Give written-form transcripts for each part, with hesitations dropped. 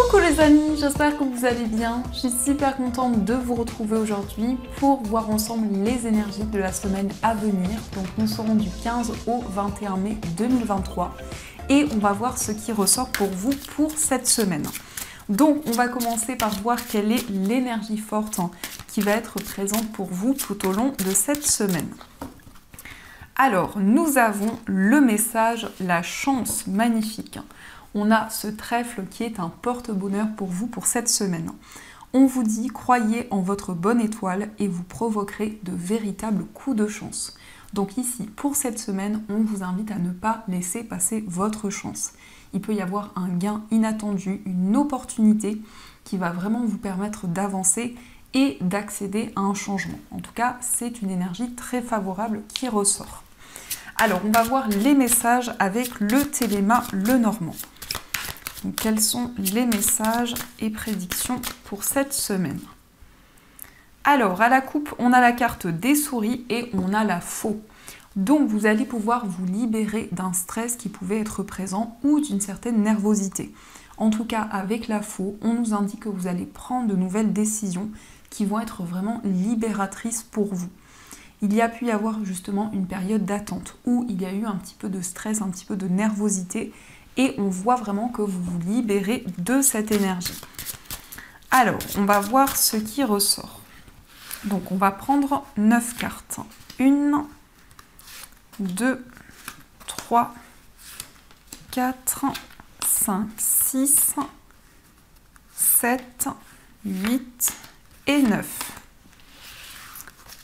Coucou les amis, j'espère que vous allez bien. Je suis super contente de vous retrouver aujourd'hui pour voir ensemble les énergies de la semaine à venir. Donc nous serons du 15 au 21 mai 2023 et on va voir ce qui ressort pour vous pour cette semaine. Donc on va commencer par voir quelle est l'énergie forte qui va être présente pour vous tout au long de cette semaine. Alors nous avons le message, la chance magnifique. On a ce trèfle qui est un porte-bonheur pour vous pour cette semaine. On vous dit, croyez en votre bonne étoile et vous provoquerez de véritables coups de chance. Donc ici, pour cette semaine, on vous invite à ne pas laisser passer votre chance. Il peut y avoir un gain inattendu, une opportunité qui va vraiment vous permettre d'avancer et d'accéder à un changement. En tout cas, c'est une énergie très favorable qui ressort. Alors, on va voir les messages avec le Téléma Lenormand. Donc, quels sont les messages et prédictions pour cette semaine? Alors, à la coupe, on a la carte des souris et on a la faux. Donc, vous allez pouvoir vous libérer d'un stress qui pouvait être présent ou d'une certaine nervosité. En tout cas, avec la faux, on nous indique que vous allez prendre de nouvelles décisions qui vont être vraiment libératrices pour vous. Il y a pu y avoir justement une période d'attente où il y a eu un petit peu de stress, un petit peu de nervosité et on voit vraiment que vous vous libérez de cette énergie. Alors, on va voir ce qui ressort. Donc, on va prendre 9 cartes. 1, 2, 3, 4, 5, 6, 7, 8 et 9.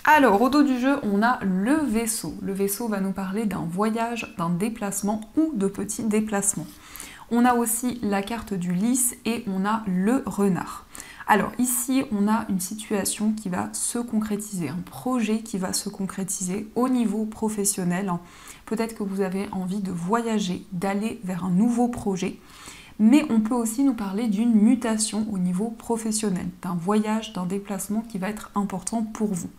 Alors, au dos du jeu, on a le vaisseau. Le vaisseau va nous parler d'un voyage, d'un déplacement ou de petits déplacements. On a aussi la carte du lys et on a le renard. Alors ici, on a une situation qui va se concrétiser, un projet qui va se concrétiser au niveau professionnel. Peut-être que vous avez envie de voyager, d'aller vers un nouveau projet. Mais on peut aussi nous parler d'une mutation au niveau professionnel, d'un voyage, d'un déplacement qui va être important pour vous.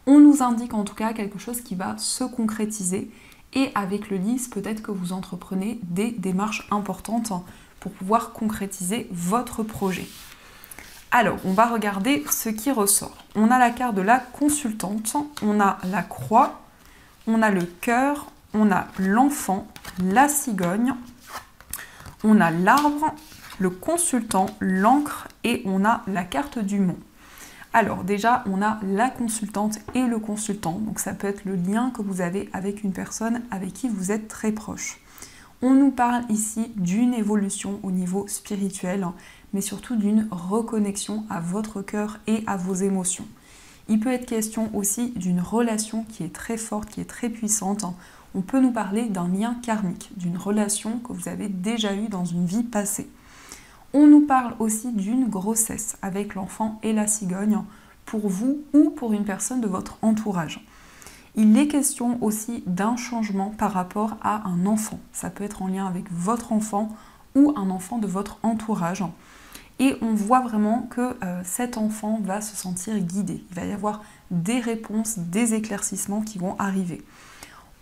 On nous indique en tout cas quelque chose qui va se concrétiser et avec le lys, peut-être que vous entreprenez des démarches importantes pour pouvoir concrétiser votre projet. Alors, on va regarder ce qui ressort. On a la carte de la consultante, on a la croix, on a le cœur, on a l'enfant, la cigogne, on a l'arbre, le consultant, l'encre et on a la carte du mont. Alors déjà, on a la consultante et le consultant, donc ça peut être le lien que vous avez avec une personne avec qui vous êtes très proche. On nous parle ici d'une évolution au niveau spirituel, mais surtout d'une reconnexion à votre cœur et à vos émotions. Il peut être question aussi d'une relation qui est très forte, qui est très puissante. On peut nous parler d'un lien karmique, d'une relation que vous avez déjà eue dans une vie passée. On nous parle aussi d'une grossesse avec l'enfant et la cigogne pour vous ou pour une personne de votre entourage. Il est question aussi d'un changement par rapport à un enfant. Ça peut être en lien avec votre enfant ou un enfant de votre entourage. Et on voit vraiment que cet enfant va se sentir guidé. Il va y avoir des réponses, des éclaircissements qui vont arriver.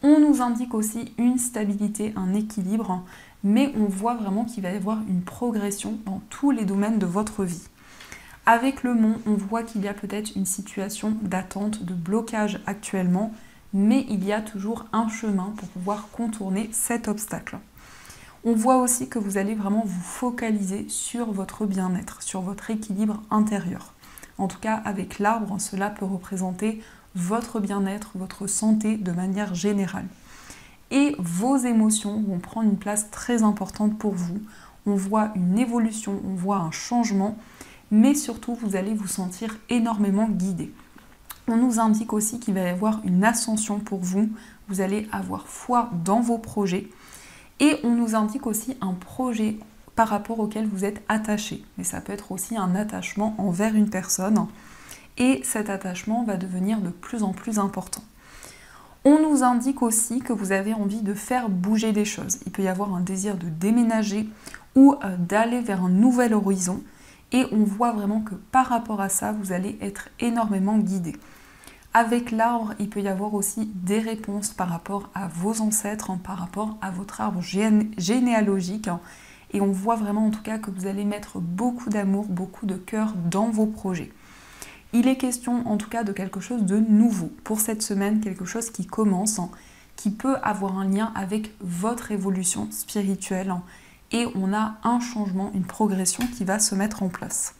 On nous indique aussi une stabilité, un équilibre, mais on voit vraiment qu'il va y avoir une progression dans tous les domaines de votre vie. Avec le mont, on voit qu'il y a peut-être une situation d'attente, de blocage actuellement, mais il y a toujours un chemin pour pouvoir contourner cet obstacle. On voit aussi que vous allez vraiment vous focaliser sur votre bien-être, sur votre équilibre intérieur. En tout cas, avec l'arbre, cela peut représenter votre bien-être, votre santé de manière générale. Et vos émotions vont prendre une place très importante pour vous. On voit une évolution, on voit un changement, mais surtout vous allez vous sentir énormément guidé. On nous indique aussi qu'il va y avoir une ascension pour vous, vous allez avoir foi dans vos projets et on nous indique aussi un projet par rapport auquel vous êtes attaché. Mais ça peut être aussi un attachement envers une personne et cet attachement va devenir de plus en plus important. On nous indique aussi que vous avez envie de faire bouger des choses. Il peut y avoir un désir de déménager ou d'aller vers un nouvel horizon. Et on voit vraiment que par rapport à ça, vous allez être énormément guidé. Avec l'arbre, il peut y avoir aussi des réponses par rapport à vos ancêtres, par rapport à votre arbre généalogique. et on voit vraiment en tout cas que vous allez mettre beaucoup d'amour, beaucoup de cœur dans vos projets. Il est question en tout cas de quelque chose de nouveau pour cette semaine, quelque chose qui commence, qui peut avoir un lien avec votre évolution spirituelle et on a un changement, une progression qui va se mettre en place.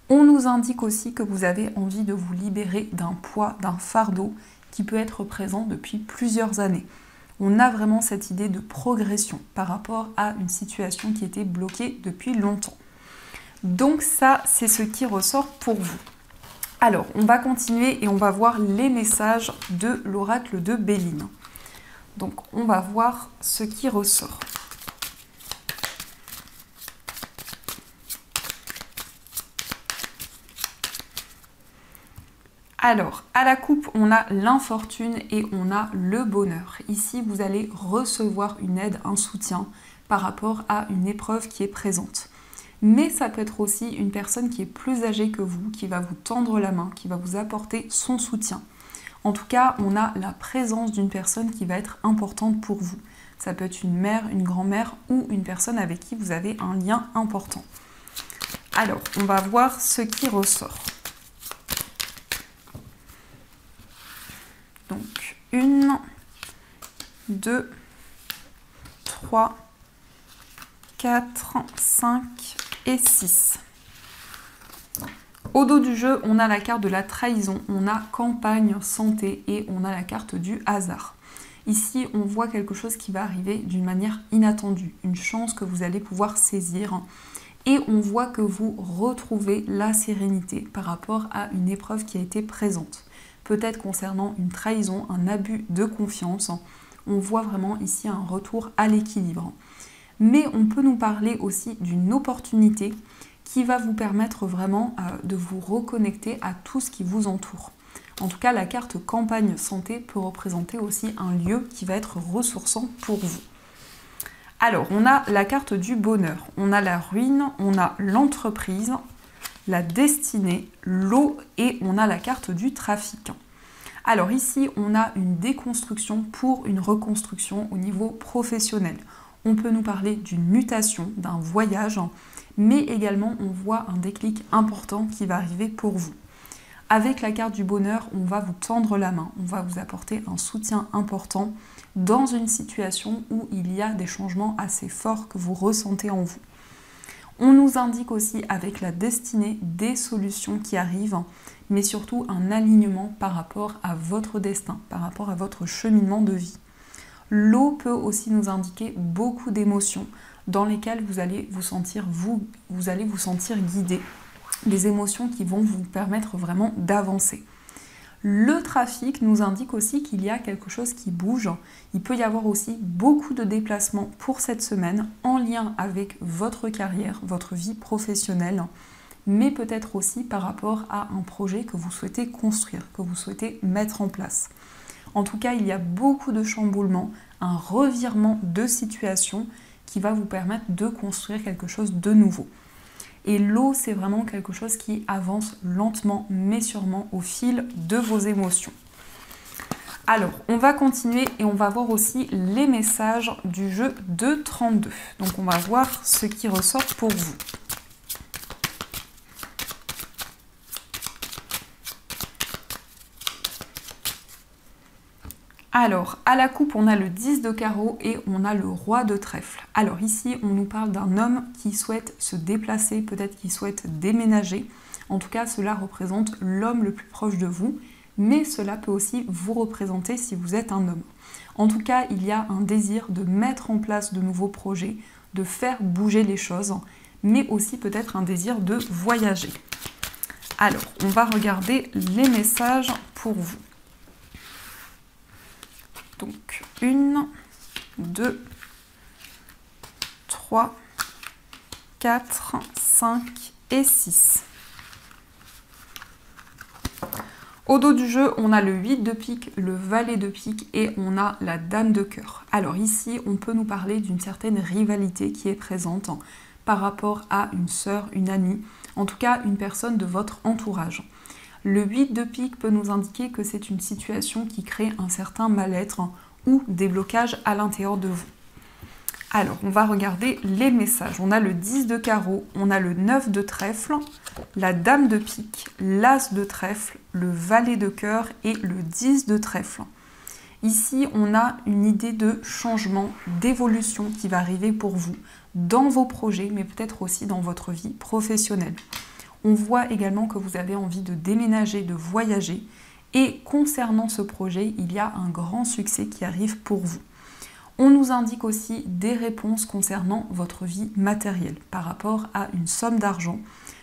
On nous indique aussi que vous avez envie de vous libérer d'un poids, d'un fardeau qui peut être présent depuis plusieurs années. On a vraiment cette idée de progression par rapport à une situation qui était bloquée depuis longtemps. Donc ça, c'est ce qui ressort pour vous. Alors, on va continuer et on va voir les messages de l'oracle de Béline. Donc, on va voir ce qui ressort. Alors, à la coupe, on a l'infortune et on a le bonheur. Ici, vous allez recevoir une aide, un soutien par rapport à une épreuve qui est présente. Mais ça peut être aussi une personne qui est plus âgée que vous, qui va vous tendre la main, qui va vous apporter son soutien. En tout cas, on a la présence d'une personne qui va être importante pour vous. Ça peut être une mère, une grand-mère ou une personne avec qui vous avez un lien important. Alors, on va voir ce qui ressort. Donc, 1, 2, 3, 4, 5 et 6. Au dos du jeu, on a la carte de la trahison, on a campagne, santé et on a la carte du hasard. Ici, on voit quelque chose qui va arriver d'une manière inattendue, une chance que vous allez pouvoir saisir. Et on voit que vous retrouvez la sérénité par rapport à une épreuve qui a été présente. Peut-être concernant une trahison, un abus de confiance. On voit vraiment ici un retour à l'équilibre. Mais on peut nous parler aussi d'une opportunité qui va vous permettre vraiment de vous reconnecter à tout ce qui vous entoure. En tout cas, la carte campagne santé peut représenter aussi un lieu qui va être ressourçant pour vous. Alors, on a la carte du bonheur, on a la ruine, on a l'entreprise, la destinée, l'eau et on a la carte du trafic. Alors ici, on a une déconstruction pour une reconstruction au niveau professionnel. On peut nous parler d'une mutation, d'un voyage, mais également on voit un déclic important qui va arriver pour vous. Avec la carte du bonheur, on va vous tendre la main, on va vous apporter un soutien important dans une situation où il y a des changements assez forts que vous ressentez en vous. On nous indique aussi avec la destinée des solutions qui arrivent, mais surtout un alignement par rapport à votre destin, par rapport à votre cheminement de vie. L'eau peut aussi nous indiquer beaucoup d'émotions dans lesquelles vous allez vous sentir guidé, des émotions qui vont vous permettre vraiment d'avancer. Le trafic nous indique aussi qu'il y a quelque chose qui bouge. Il peut y avoir aussi beaucoup de déplacements pour cette semaine en lien avec votre carrière, votre vie professionnelle, mais peut-être aussi par rapport à un projet que vous souhaitez construire, que vous souhaitez mettre en place. En tout cas, il y a beaucoup de chamboulements, un revirement de situation qui va vous permettre de construire quelque chose de nouveau. Et l'eau, c'est vraiment quelque chose qui avance lentement mais sûrement au fil de vos émotions. Alors, on va continuer et on va voir aussi les messages du jeu de 32. Donc, on va voir ce qui ressort pour vous. Alors, à la coupe, on a le 10 de carreau et on a le roi de trèfle. Alors ici, on nous parle d'un homme qui souhaite se déplacer, peut-être qu'il souhaite déménager. En tout cas, cela représente l'homme le plus proche de vous, mais cela peut aussi vous représenter si vous êtes un homme. En tout cas, il y a un désir de mettre en place de nouveaux projets, de faire bouger les choses, mais aussi peut-être un désir de voyager. Alors, on va regarder les messages pour vous. Donc, 1, 2, 3, 4, 5 et 6. Au dos du jeu, on a le 8 de pique, le valet de pique et on a la dame de cœur. Alors ici, on peut nous parler d'une certaine rivalité qui est présente par rapport à une sœur, une amie, en tout cas une personne de votre entourage. Le 8 de pique peut nous indiquer que c'est une situation qui crée un certain mal-être ou des blocages à l'intérieur de vous. Alors, on va regarder les messages. On a le 10 de carreau, on a le 9 de trèfle, la dame de pique, l'as de trèfle, le valet de cœur et le 10 de trèfle. Ici, on a une idée de changement, d'évolution qui va arriver pour vous dans vos projets, mais peut-être aussi dans votre vie professionnelle. On voit également que vous avez envie de déménager, de voyager. Et concernant ce projet, il y a un grand succès qui arrive pour vous. On nous indique aussi des réponses concernant votre vie matérielle par rapport à une somme d'argent.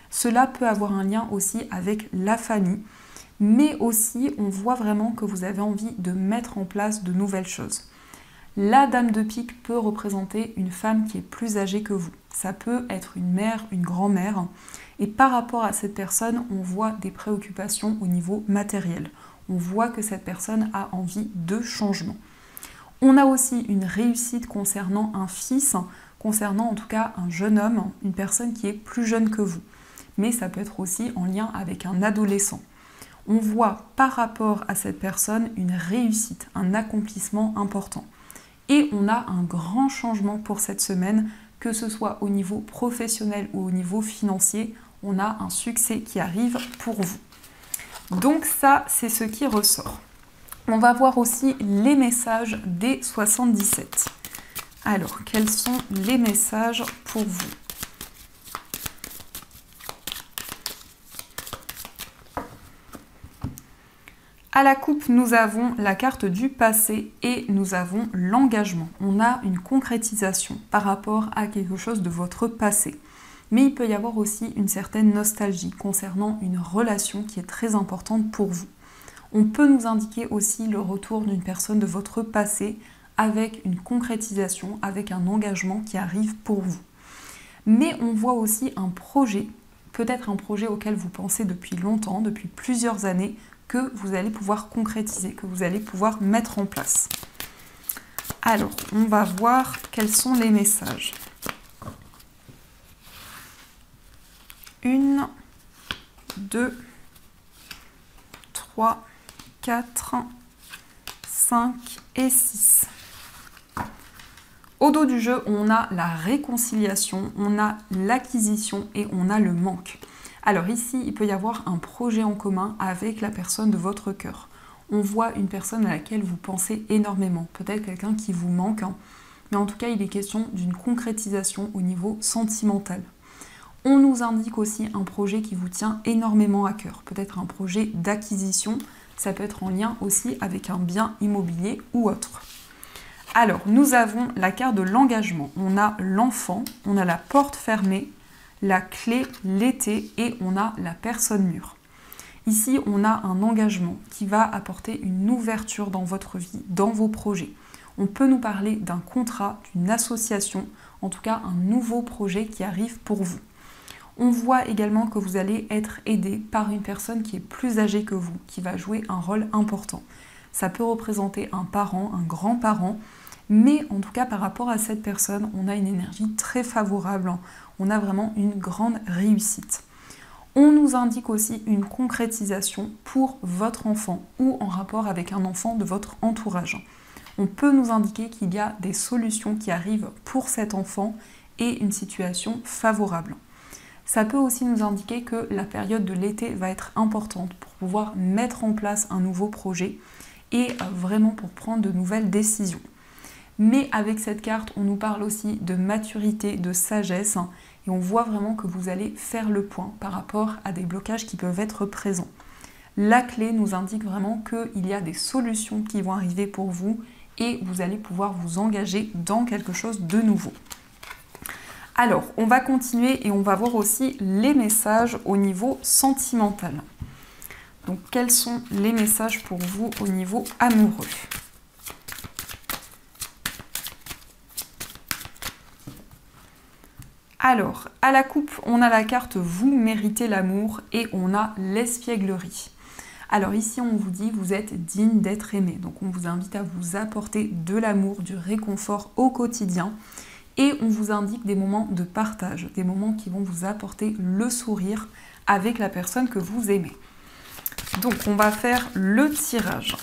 Cela peut avoir un lien aussi avec la famille, mais aussi on voit vraiment que vous avez envie de mettre en place de nouvelles choses. La dame de pique peut représenter une femme qui est plus âgée que vous. Ça peut être une mère, une grand-mère. Et par rapport à cette personne, on voit des préoccupations au niveau matériel. On voit que cette personne a envie de changement. On a aussi une réussite concernant un fils, concernant en tout cas un jeune homme, une personne qui est plus jeune que vous. Mais ça peut être aussi en lien avec un adolescent. On voit par rapport à cette personne une réussite, un accomplissement important. Et on a un grand changement pour cette semaine, que ce soit au niveau professionnel ou au niveau financier, on a un succès qui arrive pour vous. Donc ça, c'est ce qui ressort. On va voir aussi les messages des 77. Alors, quels sont les messages pour vous? À la coupe, nous avons la carte du passé et nous avons l'engagement. On a une concrétisation par rapport à quelque chose de votre passé. Mais il peut y avoir aussi une certaine nostalgie concernant une relation qui est très importante pour vous. On peut nous indiquer aussi le retour d'une personne de votre passé avec une concrétisation, avec un engagement qui arrive pour vous. Mais on voit aussi un projet, peut-être un projet auquel vous pensez depuis longtemps, depuis plusieurs années, que vous allez pouvoir concrétiser, que vous allez pouvoir mettre en place. Alors, on va voir quels sont les messages. 1, 2, 3, 4, 5 et 6. Au dos du jeu, on a la réconciliation, on a l'acquisition et on a le manque. Alors ici, il peut y avoir un projet en commun avec la personne de votre cœur. On voit une personne à laquelle vous pensez énormément, peut-être quelqu'un qui vous manque, mais en tout cas, il est question d'une concrétisation au niveau sentimental. On nous indique aussi un projet qui vous tient énormément à cœur, peut-être un projet d'acquisition, ça peut être en lien aussi avec un bien immobilier ou autre. Alors, nous avons la carte de l'engagement, on a l'enfant, on a la porte fermée, la clé, l'été et on a la personne mûre. Ici, on a un engagement qui va apporter une ouverture dans votre vie, dans vos projets. On peut nous parler d'un contrat, d'une association, en tout cas un nouveau projet qui arrive pour vous. On voit également que vous allez être aidé par une personne qui est plus âgée que vous, qui va jouer un rôle important. Ça peut représenter un parent, un grand-parent, mais en tout cas par rapport à cette personne, on a une énergie très favorable, on a vraiment une grande réussite. On nous indique aussi une concrétisation pour votre enfant ou en rapport avec un enfant de votre entourage. On peut nous indiquer qu'il y a des solutions qui arrivent pour cet enfant et une situation favorable. Ça peut aussi nous indiquer que la période de l'été va être importante pour pouvoir mettre en place un nouveau projet et vraiment pour prendre de nouvelles décisions. Mais avec cette carte, on nous parle aussi de maturité, de sagesse et on voit vraiment que vous allez faire le point par rapport à des blocages qui peuvent être présents. La clé nous indique vraiment qu'il y a des solutions qui vont arriver pour vous et vous allez pouvoir vous engager dans quelque chose de nouveau. Alors, on va continuer et on va voir aussi les messages au niveau sentimental. Donc, quels sont les messages pour vous au niveau amoureux ? Alors, à la coupe, on a la carte « Vous méritez l'amour » et on a l'espièglerie. Alors ici, on vous dit « Vous êtes digne d'être aimé ». Donc, on vous invite à vous apporter de l'amour, du réconfort au quotidien. Et on vous indique des moments de partage, des moments qui vont vous apporter le sourire avec la personne que vous aimez. Donc, on va faire le tirage.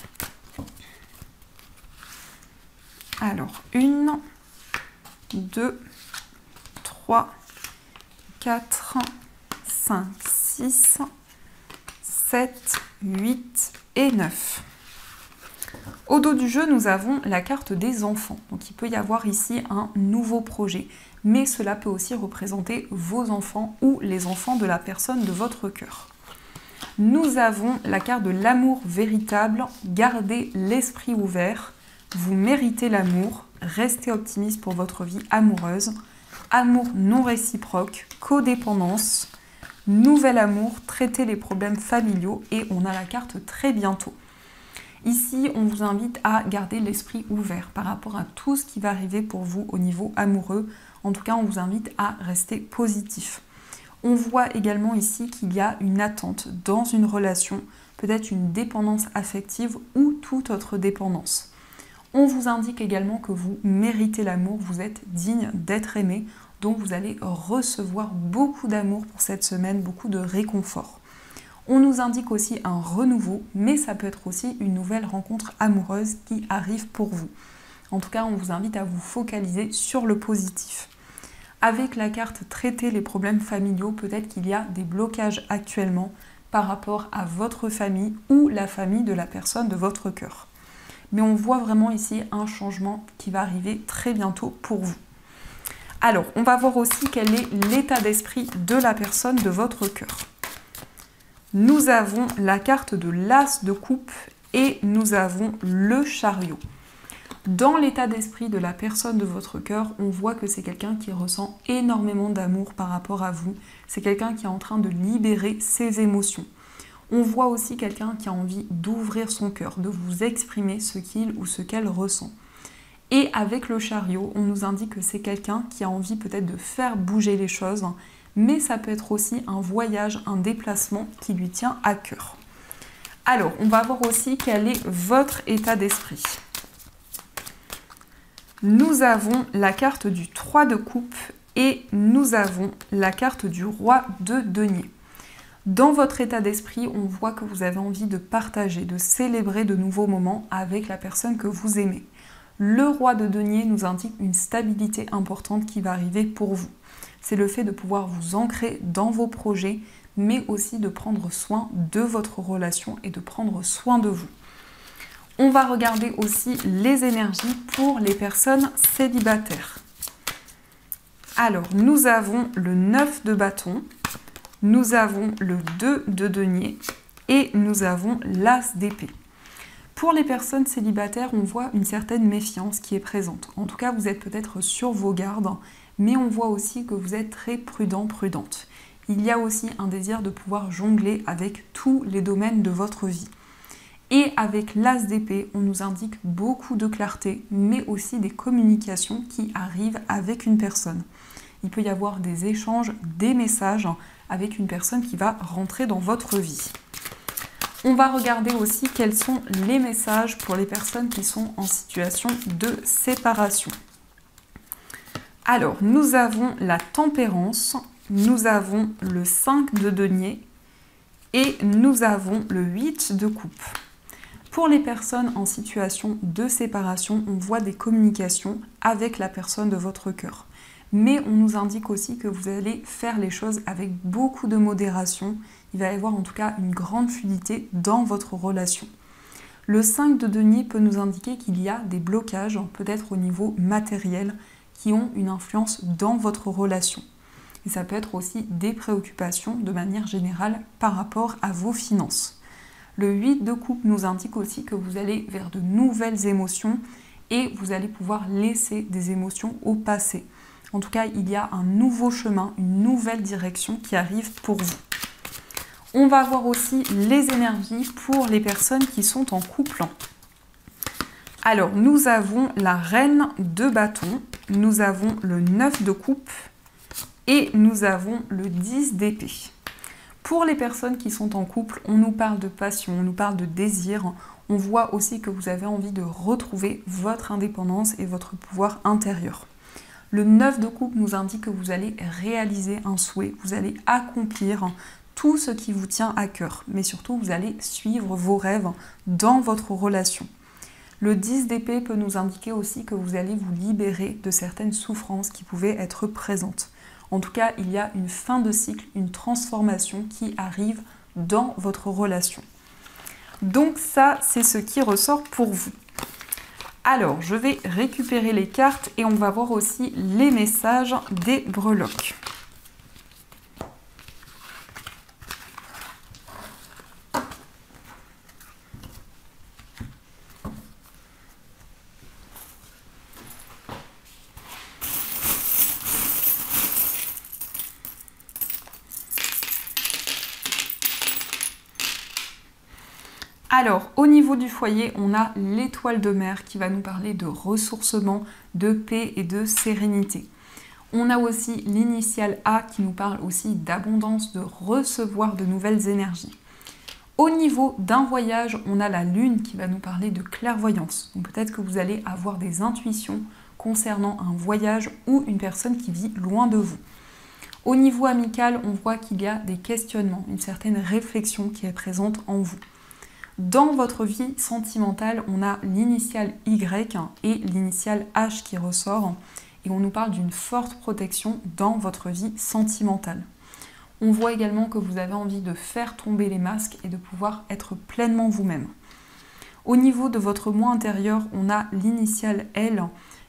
Alors, 1, 2, 3, 4, 5, 6, 7, 8 et 9. Au dos du jeu, nous avons la carte des enfants. Donc il peut y avoir ici un nouveau projet, mais cela peut aussi représenter vos enfants ou les enfants de la personne de votre cœur. Nous avons la carte de l'amour véritable. Gardez l'esprit ouvert. Vous méritez l'amour. Restez optimiste pour votre vie amoureuse. Amour non réciproque, codépendance, nouvel amour, traitez les problèmes familiaux et on a la carte très bientôt. Ici, on vous invite à garder l'esprit ouvert par rapport à tout ce qui va arriver pour vous au niveau amoureux. En tout cas, on vous invite à rester positif. On voit également ici qu'il y a une attente dans une relation, peut-être une dépendance affective ou toute autre dépendance. On vous indique également que vous méritez l'amour, vous êtes digne d'être aimé, donc vous allez recevoir beaucoup d'amour pour cette semaine, beaucoup de réconfort. On nous indique aussi un renouveau, mais ça peut être aussi une nouvelle rencontre amoureuse qui arrive pour vous. En tout cas, on vous invite à vous focaliser sur le positif. Avec la carte traiter les problèmes familiaux, peut-être qu'il y a des blocages actuellement par rapport à votre famille ou la famille de la personne de votre cœur. Mais on voit vraiment ici un changement qui va arriver très bientôt pour vous. Alors, on va voir aussi quel est l'état d'esprit de la personne de votre cœur. Nous avons la carte de l'As de coupe et nous avons le chariot. Dans l'état d'esprit de la personne de votre cœur, on voit que c'est quelqu'un qui ressent énormément d'amour par rapport à vous. C'est quelqu'un qui est en train de libérer ses émotions. On voit aussi quelqu'un qui a envie d'ouvrir son cœur, de vous exprimer ce qu'il ou ce qu'elle ressent. Et avec le chariot, on nous indique que c'est quelqu'un qui a envie peut-être de faire bouger les choses, mais ça peut être aussi un voyage, un déplacement qui lui tient à cœur. Alors, on va voir aussi quel est votre état d'esprit. Nous avons la carte du 3 de coupe et nous avons la carte du roi de denier. Dans votre état d'esprit, on voit que vous avez envie de partager, de célébrer de nouveaux moments avec la personne que vous aimez. Le roi de denier nous indique une stabilité importante qui va arriver pour vous. C'est le fait de pouvoir vous ancrer dans vos projets, mais aussi de prendre soin de votre relation et de prendre soin de vous. On va regarder aussi les énergies pour les personnes célibataires. Alors, nous avons le 9 de bâton, nous avons le 2 de denier et nous avons l'As d'épée. Pour les personnes célibataires, on voit une certaine méfiance qui est présente. En tout cas, vous êtes peut-être sur vos gardes, mais on voit aussi que vous êtes très prudent, prudente. Il y a aussi un désir de pouvoir jongler avec tous les domaines de votre vie. Et avec l'As d'épée, on nous indique beaucoup de clarté, mais aussi des communications qui arrivent avec une personne. Il peut y avoir des échanges, des messages avec une personne qui va rentrer dans votre vie. On va regarder aussi quels sont les messages pour les personnes qui sont en situation de séparation. Alors, nous avons la tempérance, nous avons le 5 de denier et nous avons le 8 de coupe. Pour les personnes en situation de séparation, on voit des communications avec la personne de votre cœur. Mais on nous indique aussi que vous allez faire les choses avec beaucoup de modération. Il va y avoir en tout cas une grande fluidité dans votre relation. Le 5 de denier peut nous indiquer qu'il y a des blocages, peut-être au niveau matériel, qui ont une influence dans votre relation. Et ça peut être aussi des préoccupations de manière générale par rapport à vos finances. Le 8 de coupe nous indique aussi que vous allez vers de nouvelles émotions et vous allez pouvoir laisser des émotions au passé. En tout cas, il y a un nouveau chemin, une nouvelle direction qui arrive pour vous. On va voir aussi les énergies pour les personnes qui sont en couple. Alors, nous avons la reine de bâton, nous avons le 9 de coupe et nous avons le 10 d'épée. Pour les personnes qui sont en couple, on nous parle de passion, on nous parle de désir. On voit aussi que vous avez envie de retrouver votre indépendance et votre pouvoir intérieur. Le 9 de coupe nous indique que vous allez réaliser un souhait, vous allez accomplir tout ce qui vous tient à cœur, mais surtout vous allez suivre vos rêves dans votre relation. Le 10 d'épée peut nous indiquer aussi que vous allez vous libérer de certaines souffrances qui pouvaient être présentes. En tout cas, il y a une fin de cycle, une transformation qui arrive dans votre relation. Donc ça, c'est ce qui ressort pour vous. Alors, je vais récupérer les cartes et on va voir aussi les messages des breloques. Alors, au niveau du foyer, on a l'étoile de mer qui va nous parler de ressourcement, de paix et de sérénité. On a aussi l'initiale A qui nous parle aussi d'abondance, de recevoir de nouvelles énergies. Au niveau d'un voyage, on a la lune qui va nous parler de clairvoyance. Donc peut-être que vous allez avoir des intuitions concernant un voyage ou une personne qui vit loin de vous. Au niveau amical, on voit qu'il y a des questionnements, une certaine réflexion qui est présente en vous. Dans votre vie sentimentale, on a l'initiale Y et l'initiale H qui ressort et on nous parle d'une forte protection dans votre vie sentimentale. On voit également que vous avez envie de faire tomber les masques et de pouvoir être pleinement vous-même. Au niveau de votre moi intérieur, on a l'initiale L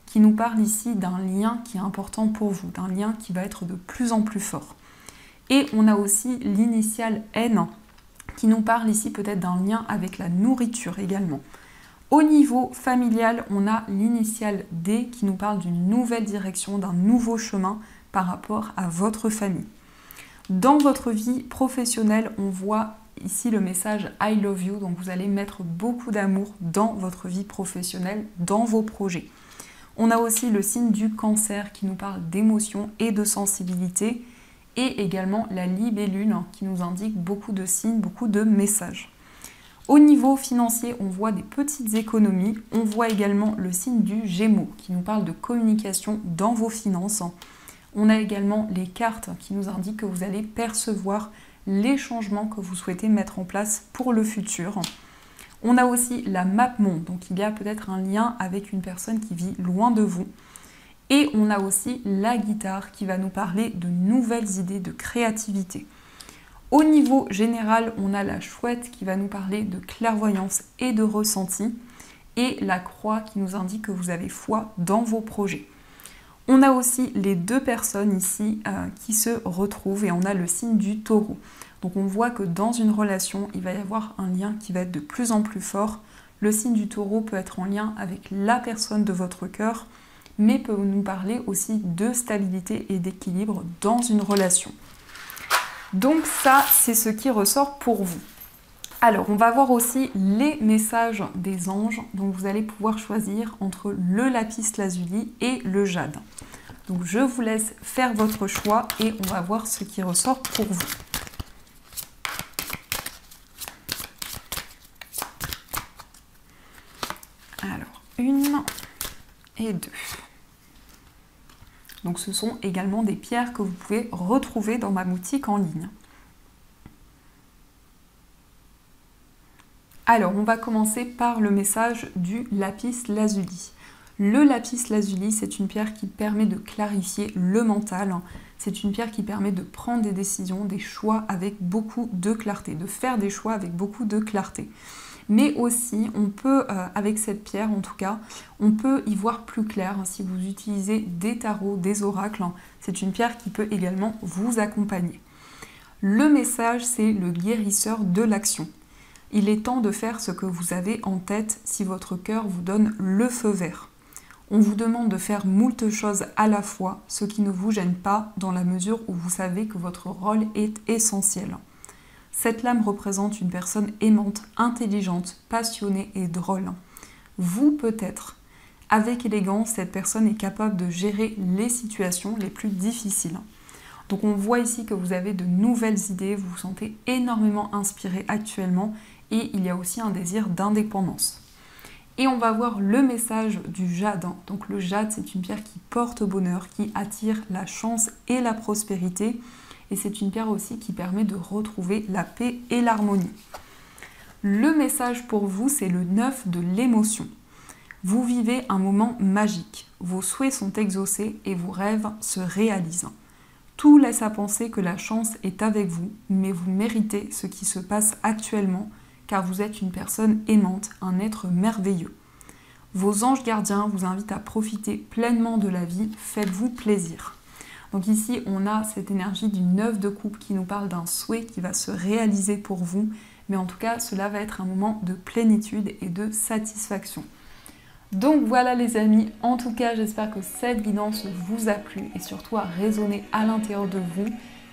qui nous parle ici d'un lien qui est important pour vous, d'un lien qui va être de plus en plus fort. Et on a aussi l'initiale N qui nous parle ici peut-être d'un lien avec la nourriture également. Au niveau familial, on a l'initiale D qui nous parle d'une nouvelle direction, d'un nouveau chemin par rapport à votre famille. Dans votre vie professionnelle, on voit ici le message I love you, donc vous allez mettre beaucoup d'amour dans votre vie professionnelle, dans vos projets. On a aussi le signe du Cancer qui nous parle d'émotion et de sensibilité, et également la libellule qui nous indique beaucoup de signes, beaucoup de messages. Au niveau financier, on voit des petites économies. On voit également le signe du Gémeaux qui nous parle de communication dans vos finances. On a également les cartes qui nous indiquent que vous allez percevoir les changements que vous souhaitez mettre en place pour le futur. On a aussi la map monde, donc il y a peut-être un lien avec une personne qui vit loin de vous. Et on a aussi la guitare qui va nous parler de nouvelles idées de créativité. Au niveau général, on a la chouette qui va nous parler de clairvoyance et de ressenti. Et la croix qui nous indique que vous avez foi dans vos projets. On a aussi les deux personnes ici qui se retrouvent et on a le signe du taureau. Donc on voit que dans une relation, il va y avoir un lien qui va être de plus en plus fort. Le signe du taureau peut être en lien avec la personne de votre cœur, mais peut nous parler aussi de stabilité et d'équilibre dans une relation. Donc ça, c'est ce qui ressort pour vous. Alors, on va voir aussi les messages des anges. Donc vous allez pouvoir choisir entre le lapis lazuli et le jade. Donc je vous laisse faire votre choix et on va voir ce qui ressort pour vous. Alors, 1 et 2. Donc ce sont également des pierres que vous pouvez retrouver dans ma boutique en ligne. Alors on va commencer par le message du lapis lazuli. Le lapis lazuli, c'est une pierre qui permet de clarifier le mental. C'est une pierre qui permet de prendre des décisions, des choix avec beaucoup de clarté, de faire des choix avec beaucoup de clarté. Mais aussi, on peut, avec cette pierre en tout cas, on peut y voir plus clair. Si vous utilisez des tarots, des oracles, c'est une pierre qui peut également vous accompagner. Le message, c'est le guérisseur de l'action. Il est temps de faire ce que vous avez en tête si votre cœur vous donne le feu vert. On vous demande de faire moult choses à la fois, ce qui ne vous gêne pas dans la mesure où vous savez que votre rôle est essentiel. Cette lame représente une personne aimante, intelligente, passionnée et drôle. Vous, peut-être. Avec élégance, cette personne est capable de gérer les situations les plus difficiles. Donc on voit ici que vous avez de nouvelles idées, vous vous sentez énormément inspiré actuellement et il y a aussi un désir d'indépendance. Et on va voir le message du jade. Donc le jade, c'est une pierre qui porte bonheur, qui attire la chance et la prospérité. Et c'est une pierre aussi qui permet de retrouver la paix et l'harmonie. Le message pour vous, c'est le 9 de l'émotion. Vous vivez un moment magique, vos souhaits sont exaucés et vos rêves se réalisent. Tout laisse à penser que la chance est avec vous, mais vous méritez ce qui se passe actuellement car vous êtes une personne aimante, un être merveilleux. Vos anges gardiens vous invitent à profiter pleinement de la vie, faites-vous plaisir. Donc ici, on a cette énergie du 9 de coupe qui nous parle d'un souhait qui va se réaliser pour vous, mais en tout cas, cela va être un moment de plénitude et de satisfaction. Donc voilà les amis, en tout cas, j'espère que cette guidance vous a plu et surtout a résonné à l'intérieur de vous.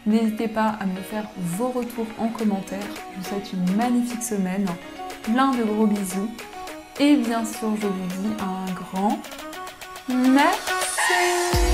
N'hésitez pas à me faire vos retours en commentaire. Je vous souhaite une magnifique semaine, plein de gros bisous. Et bien sûr, je vous dis un grand merci.